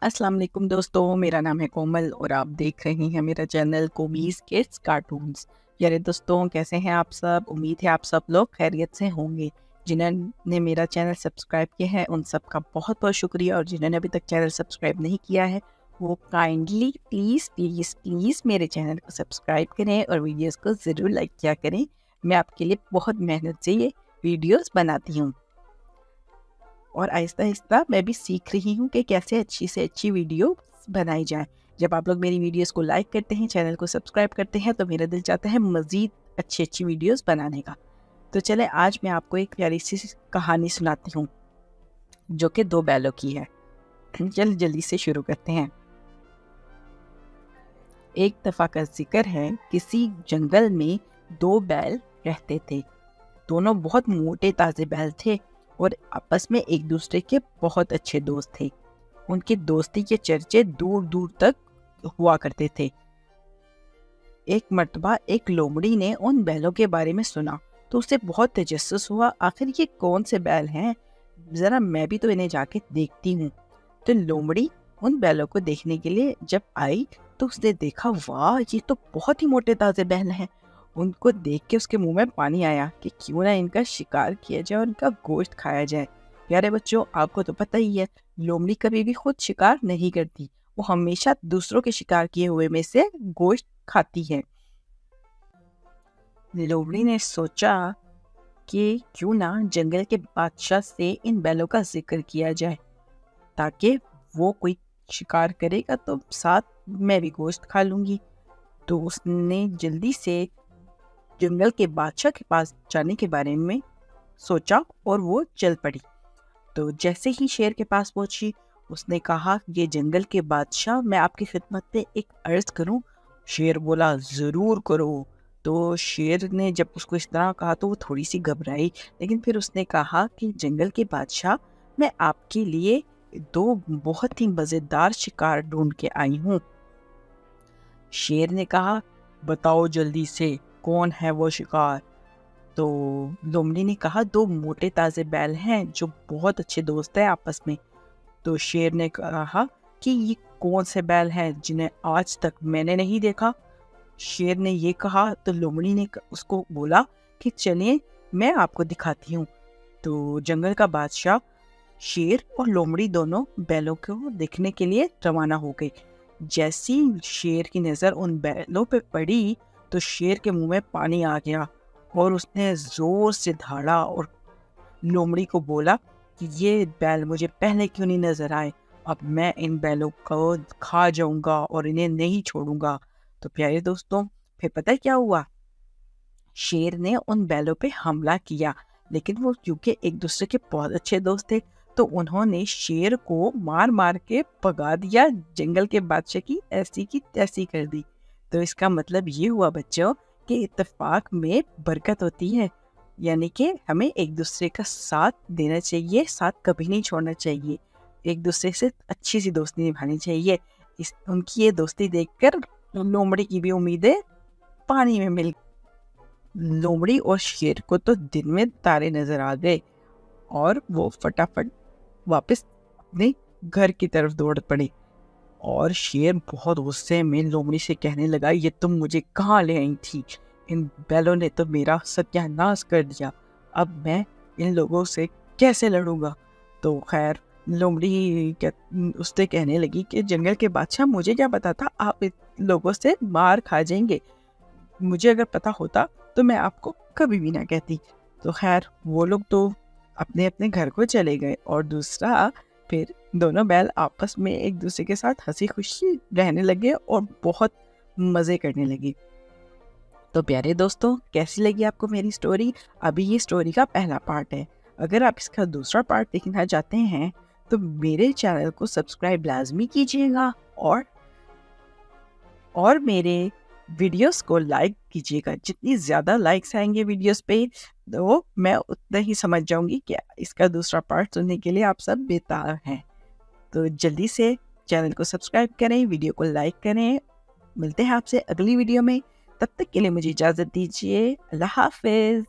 अस्सलाम वालेकुम दोस्तों, मेरा नाम है कोमल और आप देख रहे हैं मेरा चैनल कोमीज़ किड्स कार्टून्स। यारे दोस्तों, कैसे हैं आप सब? उम्मीद है आप सब लोग खैरियत से होंगे। जिन्होंने मेरा चैनल सब्सक्राइब किया है उन सब का बहुत बहुत शुक्रिया, और जिन्होंने अभी तक चैनल सब्सक्राइब नहीं किया है वो काइंडली प्लीज़ प्लीज़ प्लीज़ मेरे चैनल को सब्सक्राइब करें और वीडियोस को ज़रूर लाइक किया करें। मैं आपके लिए बहुत मेहनत से ये वीडियोस बनाती हूँ और आहिस्ता-आहिस्ता मैं भी सीख रही हूँ कि कैसे अच्छी से अच्छी वीडियो बनाई जाए। जब आप लोग मेरी वीडियोस को लाइक करते हैं, चैनल को सब्सक्राइब करते हैं, तो मेरा दिल चाहता है मज़ीद अच्छी-अच्छी वीडियोस बनाने का। तो चलें, आज मैं आपको एक प्यारी-सी कहानी सुनाती हूँ, जो कि 2 बैलों की है। जल्दी से शुरू करते हैं। एक दफ़ा का ज़िक्र है, किसी जंगल में 2 बैल रहते थे। दोनों बहुत मोटे ताज़े बैल थे और आपस में एक दूसरे के बहुत अच्छे दोस्त थे। उनकी दोस्ती के चर्चे दूर दूर तक हुआ करते थे। एक मर्तबा एक लोमड़ी ने उन बैलों के बारे में सुना तो उसे बहुत तजस्सुस हुआ, आखिर ये कौन से बैल हैं, जरा मैं भी तो इन्हें जाके देखती हूँ। तो लोमड़ी उन बैलों को देखने के लिए जब आई तो उसने देखा, वाह, ये तो बहुत ही मोटे ताजे बैल हैं। उनको देख के उसके मुंह में पानी आया कि क्यों ना इनका शिकार किया जाए और इनका गोश्त खाया जाए। प्यारे बच्चों, आपको तो पता ही है, लोमड़ी कभी भी खुद शिकार नहीं करती, वो हमेशा दूसरों के शिकार किए हुए में से गोश्त खाती है। लोमड़ी ने सोचा कि क्यों ना जंगल के बादशाह से इन बैलों का जिक्र किया जाए, ताकि वो कोई शिकार करेगा तो साथ मैं भी गोश्त खा लूंगी। तो उसने जल्दी से जंगल के बादशाह के पास जाने के बारे में सोचा और वो चल पड़ी। तो जैसे ही शेर के पास पहुंची, उसने कहा, ये जंगल के बादशाह, मैं आपकी खिदमत में एक अर्ज करूं? शेर बोला, ज़रूर करो। तो शेर ने जब उसको इस तरह कहा तो वो थोड़ी सी घबराई, लेकिन फिर उसने कहा कि जंगल के बादशाह, मैं आपके लिए 2 बहुत ही मज़ेदार शिकार ढूंढ के आई हूँ। शेर ने कहा, बताओ जल्दी से, कौन है वो शिकार? तो लोमड़ी ने कहा, 2 मोटे ताजे बैल हैं जो बहुत अच्छे दोस्त हैं आपस में। तो शेर ने कहा कि ये कौन से बैल हैं जिन्हें आज तक मैंने नहीं देखा? शेर ने ये कहा तो लोमड़ी ने उसको बोला कि चलिए मैं आपको दिखाती हूँ। तो जंगल का बादशाह, शेर और लोमड़ी दोनों बैलों को देखने के लिए रवाना हो गए। जैसी शेर की नज़र उन बैलों पे पड़ी तो शेर के मुंह में पानी आ गया और उसने जोर से दहाड़ा और लोमड़ी को बोला कि ये बैल मुझे पहले क्यों नहीं नजर आए, अब मैं इन बैलों को खा जाऊंगा और इन्हें नहीं छोड़ूंगा। तो प्यारे दोस्तों, फिर पता है क्या हुआ? शेर ने उन बैलों पे हमला किया, लेकिन वो क्योंकि एक दूसरे के बहुत अच्छे दोस्त थे तो उन्होंने शेर को मार मार के भगा दिया। जंगल के बादशाह की ऐसी की तैसी कर दी। तो इसका मतलब ये हुआ बच्चों कि इत्तेफाक में बरकत होती है, यानी कि हमें एक दूसरे का साथ देना चाहिए, साथ कभी नहीं छोड़ना चाहिए, एक दूसरे से अच्छी सी दोस्ती निभानी चाहिए। उनकी ये दोस्ती देखकर लोमड़ी की भी उम्मीदें पानी में मिल। लोमड़ी और शेर को तो दिन में तारे नजर आ गए और वो फटाफट वापस अपने घर की तरफ दौड़ पड़े। और शेर बहुत गुस्से में लोमड़ी से कहने लगा, ये तुम मुझे कहाँ ले आई थी? इन बैलों ने तो मेरा सत्यानाश कर दिया, अब मैं इन लोगों से कैसे लड़ूंगा? तो खैर लोमड़ी उससे कहने लगी कि जंगल के बादशाह, मुझे क्या पता था आप इन लोगों से मार खा जाएंगे, मुझे अगर पता होता तो मैं आपको कभी भी ना कहती। तो खैर वो लोग तो अपने अपने घर को चले गए और दूसरा, फिर दोनों बैल आपस में एक दूसरे के साथ हंसी खुशी रहने लगे और बहुत मज़े करने लगे। तो प्यारे दोस्तों, कैसी लगी आपको मेरी स्टोरी? अभी ये स्टोरी का पहला पार्ट है। अगर आप इसका दूसरा पार्ट देखना चाहते हैं तो मेरे चैनल को सब्सक्राइब लाजमी कीजिएगा और मेरे वीडियोस को लाइक कीजिएगा। जितनी ज़्यादा लाइक्स आएंगे वीडियोस पे तो मैं उतना ही समझ जाऊंगी कि इसका दूसरा पार्ट सुनने के लिए आप सब बेताब हैं। तो जल्दी से चैनल को सब्सक्राइब करें, वीडियो को लाइक करें। मिलते हैं आपसे अगली वीडियो में, तब तक के लिए मुझे इजाज़त दीजिए। अल्लाह हाफिज़।